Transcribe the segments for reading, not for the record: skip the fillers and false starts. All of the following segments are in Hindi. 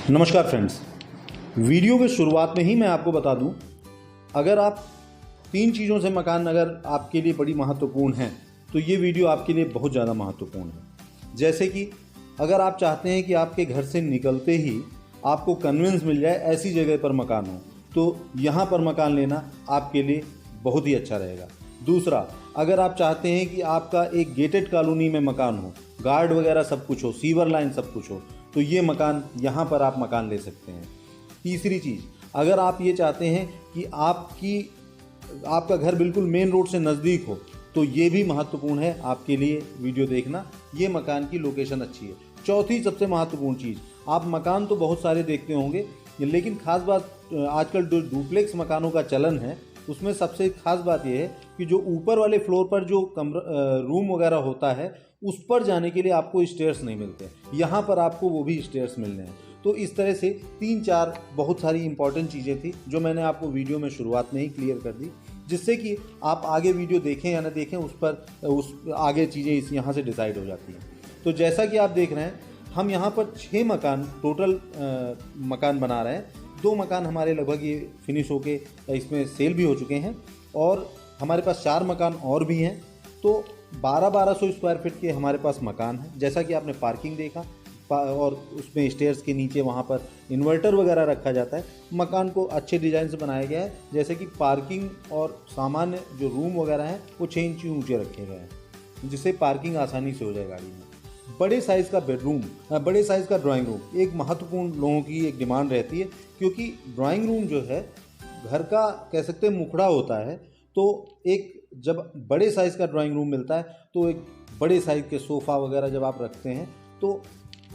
नमस्कार फ्रेंड्स, वीडियो के शुरुआत में ही मैं आपको बता दूं, अगर आप 3 चीज़ों से मकान अगर आपके लिए बड़ी महत्वपूर्ण हैं तो ये वीडियो आपके लिए बहुत ज़्यादा महत्वपूर्ण है। जैसे कि अगर आप चाहते हैं कि आपके घर से निकलते ही आपको कन्वेंस मिल जाए ऐसी जगह पर मकान हो, तो यहाँ पर मकान लेना आपके लिए बहुत ही अच्छा रहेगा। दूसरा, अगर आप चाहते हैं कि आपका एक गेटेड कॉलोनी में मकान हो, गार्ड वगैरह सब कुछ हो, सीवर लाइन सब कुछ हो, तो ये मकान यहाँ पर आप मकान ले सकते हैं। तीसरी चीज़, अगर आप ये चाहते हैं कि आपका घर बिल्कुल मेन रोड से नज़दीक हो, तो ये भी महत्वपूर्ण है आपके लिए वीडियो देखना, ये मकान की लोकेशन अच्छी है। चौथी सबसे महत्वपूर्ण चीज़, आप मकान तो बहुत सारे देखते होंगे, लेकिन ख़ास बात आजकल जो डुप्लेक्स मकानों का चलन है उसमें सबसे खास बात यह है कि जो ऊपर वाले फ्लोर पर जो रूम वगैरह होता है उस पर जाने के लिए आपको स्टेयर्स नहीं मिलते, यहाँ पर आपको वो भी स्टेयर्स मिलने हैं। तो इस तरह से 3-4 बहुत सारी इंपॉर्टेंट चीज़ें थी जो मैंने आपको वीडियो में शुरुआत में ही क्लियर कर दी, जिससे कि आप आगे वीडियो देखें या ना देखें उस आगे चीज़ें यहाँ से डिसाइड हो जाती हैं। तो जैसा कि आप देख रहे हैं, हम यहाँ पर 6 मकान टोटल मकान बना रहे हैं। 2 मकान हमारे लगभग ये फिनिश होके इसमें सेल भी हो चुके हैं और हमारे पास 4 मकान और भी हैं। तो 1200 स्क्वायर फीट के हमारे पास मकान है। जैसा कि आपने पार्किंग देखा और उसमें स्टेयर्स के नीचे वहाँ पर इन्वर्टर वगैरह रखा जाता है। मकान को अच्छे डिज़ाइन से बनाया गया है, जैसे कि पार्किंग और सामान्य जो रूम वगैरह हैं वो 6 इंच ऊँचे रखे गए हैं, जिससे पार्किंग आसानी से हो जाए गाड़ी में। बड़े साइज़ का बेडरूम, बड़े साइज़ का ड्राइंग रूम एक महत्वपूर्ण लोगों की एक डिमांड रहती है, क्योंकि ड्राइंग रूम जो है घर का कह सकते हैं मुखड़ा होता है। तो एक जब बड़े साइज़ का ड्राइंग रूम मिलता है तो एक बड़े साइज़ के सोफ़ा वगैरह जब आप रखते हैं तो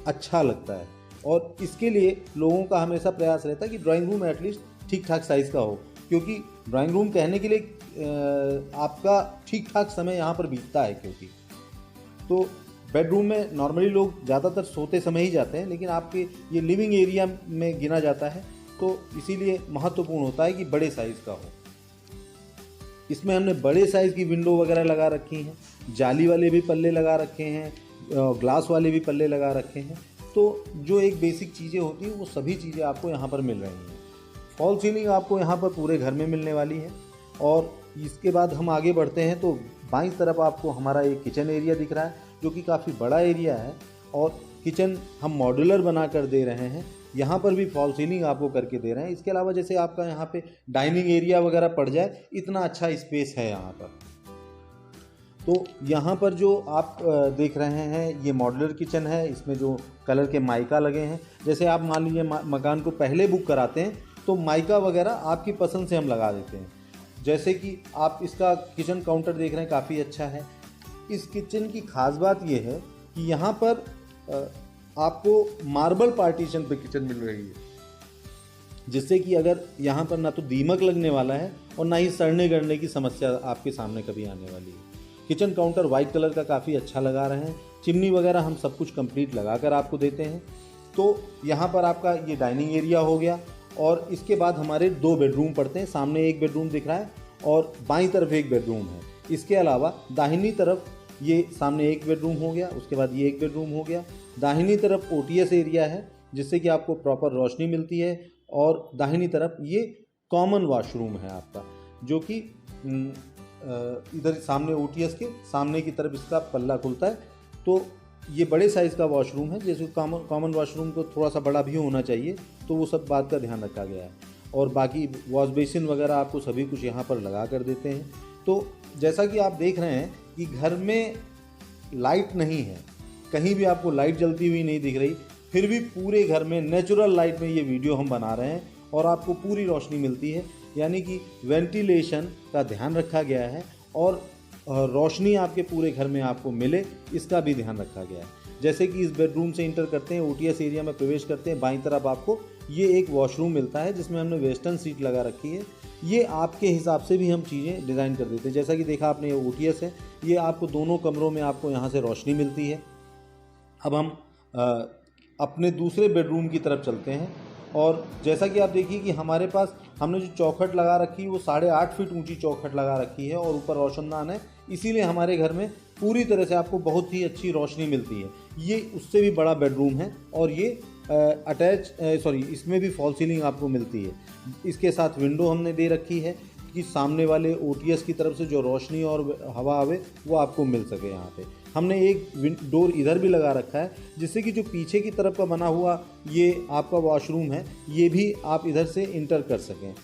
अच्छा लगता है, और इसके लिए लोगों का हमेशा प्रयास रहता है कि ड्राइंग रूम एटलीस्ट ठीक ठाक साइज़ का हो, क्योंकि ड्राइंग रूम कहने के लिए आपका ठीक ठाक समय यहाँ पर बीतता है। क्योंकि तो बेडरूम में नॉर्मली लोग ज़्यादातर सोते समय ही जाते हैं, लेकिन आपके ये लिविंग एरिया में गिना जाता है, तो इसीलिए महत्वपूर्ण होता है कि बड़े साइज़ का हो। इसमें हमने बड़े साइज़ की विंडो वगैरह लगा रखी हैं, जाली वाले भी पल्ले लगा रखे हैं, ग्लास वाले भी पल्ले लगा रखे हैं। तो जो एक बेसिक चीज़ें होती हैं वो सभी चीज़ें आपको यहाँ पर मिल रही हैं। फॉल सीलिंग आपको यहाँ पर पूरे घर में मिलने वाली है। और इसके बाद हम आगे बढ़ते हैं तो बाईं तरफ आपको हमारा एक किचन एरिया दिख रहा है, जो कि काफ़ी बड़ा एरिया है, और किचन हम मॉड्यूलर बना कर दे रहे हैं। यहाँ पर भी फॉल सीलिंग आपको करके दे रहे हैं। इसके अलावा जैसे आपका यहाँ पे डाइनिंग एरिया वगैरह पड़ जाए, इतना अच्छा स्पेस है यहाँ पर। तो यहाँ पर जो आप देख रहे हैं ये मॉड्यूलर किचन है। इसमें जो कलर के माइका लगे हैं, जैसे आप मान लीजिए मकान को पहले बुक कराते हैं तो माइका वगैरह आपकी पसंद से हम लगा देते हैं। जैसे कि आप इसका किचन काउंटर देख रहे हैं, काफ़ी अच्छा है। इस किचन की खास बात यह है कि यहाँ पर आपको मार्बल पार्टीशन पे किचन मिल रही है, जिससे कि अगर यहाँ पर ना तो दीमक लगने वाला है और ना ही सड़ने गड़ने की समस्या आपके सामने कभी आने वाली है। किचन काउंटर वाइट कलर का काफ़ी अच्छा लगा रहे हैं। चिमनी वगैरह हम सब कुछ कंप्लीट लगा कर आपको देते हैं। तो यहाँ पर आपका ये डाइनिंग एरिया हो गया, और इसके बाद हमारे 2 बेडरूम पड़ते हैं। सामने एक बेडरूम दिख रहा है और बाईं तरफ एक बेडरूम है। इसके अलावा दाहिनी तरफ ये सामने एक बेडरूम हो गया, उसके बाद ये एक बेडरूम हो गया। दाहिनी तरफ ओटीएस एरिया है, जिससे कि आपको प्रॉपर रोशनी मिलती है, और दाहिनी तरफ ये कॉमन वॉशरूम है आपका, जो कि इधर सामने ओटीएस के सामने की तरफ इसका पल्ला खुलता है। तो ये बड़े साइज़ का वॉशरूम है, जैसे कॉमन वॉशरूम को थोड़ा सा बड़ा भी होना चाहिए, तो वो सब बात का ध्यान रखा गया है। और बाकी वॉश बेसिन वगैरह आपको सभी कुछ यहाँ पर लगा कर देते हैं। तो जैसा कि आप देख रहे हैं कि घर में लाइट नहीं है, कहीं भी आपको लाइट जलती हुई नहीं दिख रही, फिर भी पूरे घर में नेचुरल लाइट में ये वीडियो हम बना रहे हैं और आपको पूरी रोशनी मिलती है। यानी कि वेंटिलेशन का ध्यान रखा गया है और रोशनी आपके पूरे घर में आपको मिले, इसका भी ध्यान रखा गया है। जैसे कि इस बेडरूम से इंटर करते हैं, ओटीएस एरिया में प्रवेश करते हैं, बाईं तरफ आपको ये एक वॉशरूम मिलता है, जिसमें हमने वेस्टर्न सीट लगा रखी है। ये आपके हिसाब से भी हम चीज़ें डिज़ाइन कर देते हैं। जैसा कि देखा आपने, ये ओटीएस है, ये आपको दोनों कमरों में आपको यहाँ से रोशनी मिलती है। अब हम अपने दूसरे बेडरूम की तरफ चलते हैं, और जैसा कि आप देखिए कि हमारे पास हमने जो चौखट लगा रखी है वो 8.5 फीट ऊंची चौखट लगा रखी है, और ऊपर रोशनदान है, इसीलिए हमारे घर में पूरी तरह से आपको बहुत ही अच्छी रोशनी मिलती है। ये उससे भी बड़ा बेडरूम है, और ये इसमें भी फॉल सीलिंग आपको मिलती है। इसके साथ विंडो हमने दे रखी है कि सामने वाले ओटीएस की तरफ से जो रोशनी और हवा आवे वो आपको मिल सके। यहाँ पे हमने एक डोर इधर भी लगा रखा है, जिससे कि जो पीछे की तरफ का बना हुआ ये आपका वॉशरूम है, ये भी आप इधर से इंटर कर सकें।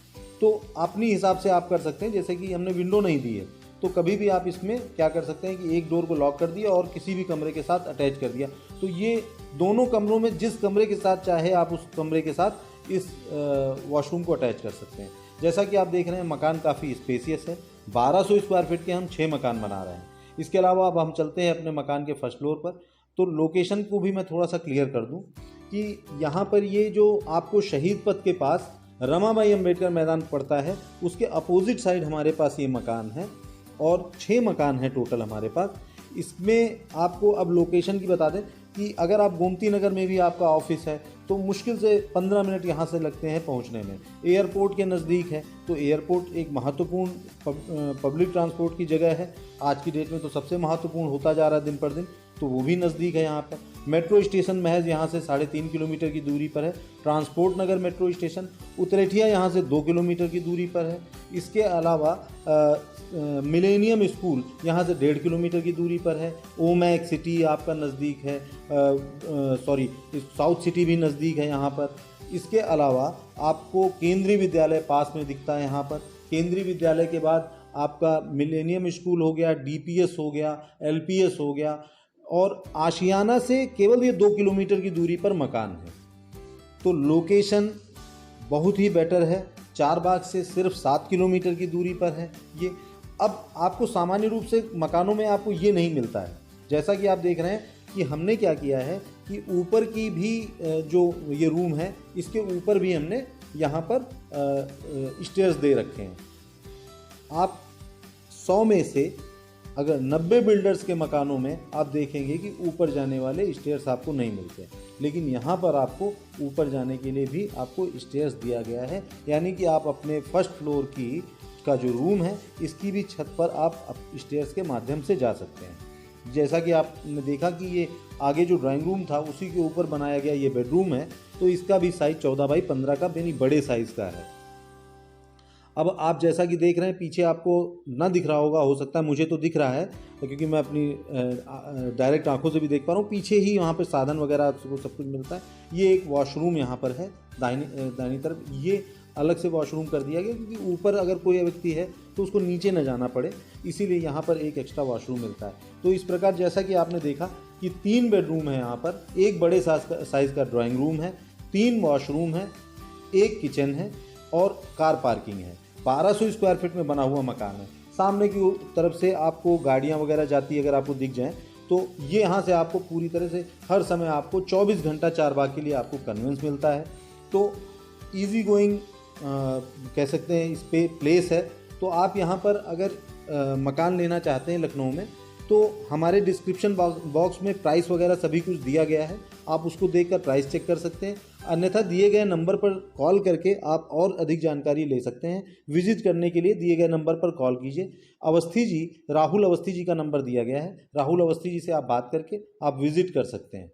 तो अपनी हिसाब से आप कर सकते हैं। जैसे कि हमने विंडो नहीं दी है, तो कभी भी आप इसमें क्या कर सकते हैं कि एक डोर को लॉक कर दिया और किसी भी कमरे के साथ अटैच कर दिया, तो ये दोनों कमरों में जिस कमरे के साथ चाहे आप उस कमरे के साथ इस वॉशरूम को अटैच कर सकते हैं। जैसा कि आप देख रहे हैं मकान काफ़ी स्पेसियस है। 1200 स्क्वायर फीट के हम 6 मकान बना रहे हैं। इसके अलावा अब हम चलते हैं अपने मकान के फर्स्ट फ्लोर पर। तो लोकेशन को भी मैं थोड़ा सा क्लियर कर दूं कि यहाँ पर ये जो आपको शहीद पथ के पास रमाबाई अंबेडकर मैदान पड़ता है, उसके अपोजिट साइड हमारे पास ये मकान है और 6 मकान हैं टोटल हमारे पास। इसमें आपको अब लोकेशन की बता दें कि अगर आप गोमती नगर में भी आपका ऑफिस है तो मुश्किल से 15 मिनट यहाँ से लगते हैं पहुँचने में। एयरपोर्ट के नज़दीक है, तो एयरपोर्ट एक महत्वपूर्ण पब्लिक ट्रांसपोर्ट की जगह है। आज की डेट में तो सबसे महत्वपूर्ण होता जा रहा है दिन पर दिन, तो वो भी नज़दीक है यहाँ पर। मेट्रो स्टेशन महज यहाँ से 3.5 किलोमीटर की दूरी पर है। ट्रांसपोर्ट नगर मेट्रो स्टेशन उतरेठिया यहाँ से 2 किलोमीटर की दूरी पर है। इसके अलावा मिलेनियम स्कूल यहाँ से 1.5 किलोमीटर की दूरी पर है। ओमैक सिटी आपका नज़दीक है, साउथ सिटी भी नज़दीक है यहाँ पर। इसके अलावा आपको केंद्रीय विद्यालय पास में दिखता है यहाँ पर। केंद्रीय विद्यालय के बाद आपका मिलेनियम स्कूल हो गया, डीपीएस हो गया, एलपीएस हो गया, और आशियाना से केवल ये 2 किलोमीटर की दूरी पर मकान है। तो लोकेशन बहुत ही बेटर है। चारबाग से सिर्फ 7 किलोमीटर की दूरी पर है ये। अब आपको सामान्य रूप से मकानों में आपको ये नहीं मिलता है। जैसा कि आप देख रहे हैं कि हमने क्या किया है कि ऊपर की भी जो ये रूम है, इसके ऊपर भी हमने यहाँ पर स्टेयर्स दे रखे हैं। आप 100 में से अगर 90 बिल्डर्स के मकानों में आप देखेंगे कि ऊपर जाने वाले स्टेयर्स आपको नहीं मिलते, लेकिन यहाँ पर आपको ऊपर जाने के लिए भी आपको स्टेयर्स दिया गया है। यानी कि आप अपने फर्स्ट फ्लोर का जो रूम है, इसकी भी छत पर आप स्टेयर्स के माध्यम से जा सकते हैं। जैसा कि आपने देखा कि ये आगे जो ड्राइंग रूम था उसी के ऊपर बनाया गया ये बेडरूम है, तो इसका भी साइज़ 14 बाई 15 का यानी बड़े साइज़ का है। अब आप जैसा कि देख रहे हैं पीछे आपको ना दिख रहा होगा, हो सकता है, मुझे तो दिख रहा है क्योंकि मैं अपनी डायरेक्ट आंखों से भी देख पा रहा हूँ। पीछे ही वहाँ पे साधन वगैरह सब कुछ मिलता है। ये एक वॉशरूम यहाँ पर है दाहिनी तरफ। ये अलग से वॉशरूम कर दिया गया क्योंकि ऊपर अगर कोई व्यक्ति है तो उसको नीचे न जाना पड़े, इसीलिए यहाँ पर एक एक्स्ट्रा वॉशरूम मिलता है। तो इस प्रकार जैसा कि आपने देखा कि 3 बेडरूम है यहाँ पर, एक बड़े साइज़ का ड्राइंग रूम है, 3 वॉशरूम है, 1 किचन है और कार पार्किंग है। 1200 स्क्वायर फीट में बना हुआ मकान है। सामने की तरफ से आपको गाड़ियाँ वगैरह जाती है, अगर आपको दिख जाएँ तो ये यहाँ से आपको पूरी तरह से हर समय आपको 24 घंटा चारबाग के लिए आपको कन्वेंस मिलता है। तो ईजी गोइंग कह सकते हैं इस पे प्लेस है। तो आप यहाँ पर अगर मकान लेना चाहते हैं लखनऊ में, तो हमारे डिस्क्रिप्शन बॉक्स में प्राइस वगैरह सभी कुछ दिया गया है, आप उसको देखकर प्राइस चेक कर सकते हैं। अन्यथा दिए गए नंबर पर कॉल करके आप और अधिक जानकारी ले सकते हैं। विजिट करने के लिए दिए गए नंबर पर कॉल कीजिए। अवस्थी जी, राहुल अवस्थी जी का नंबर दिया गया है। राहुल अवस्थी जी से आप बात करके आप विजिट कर सकते हैं।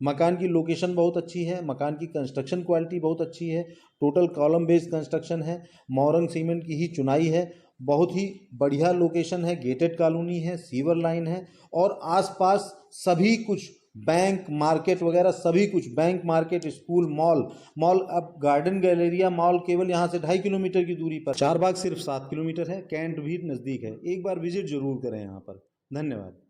मकान की लोकेशन बहुत अच्छी है, मकान की कंस्ट्रक्शन क्वालिटी बहुत अच्छी है, टोटल कॉलम बेस्ड कंस्ट्रक्शन है, मोरंग सीमेंट की ही चुनाई है, बहुत ही बढ़िया लोकेशन है, गेटेड कॉलोनी है, सीवर लाइन है और आसपास सभी कुछ बैंक मार्केट वगैरह सभी कुछ, बैंक मार्केट, स्कूल, मॉल अब गार्डन गैलेरिया मॉल केवल यहाँ से 2.5 किलोमीटर की दूरी पर। चारबाग सिर्फ 7 किलोमीटर है, कैंट भी नज़दीक है। एक बार विजिट जरूर करें यहाँ पर। धन्यवाद।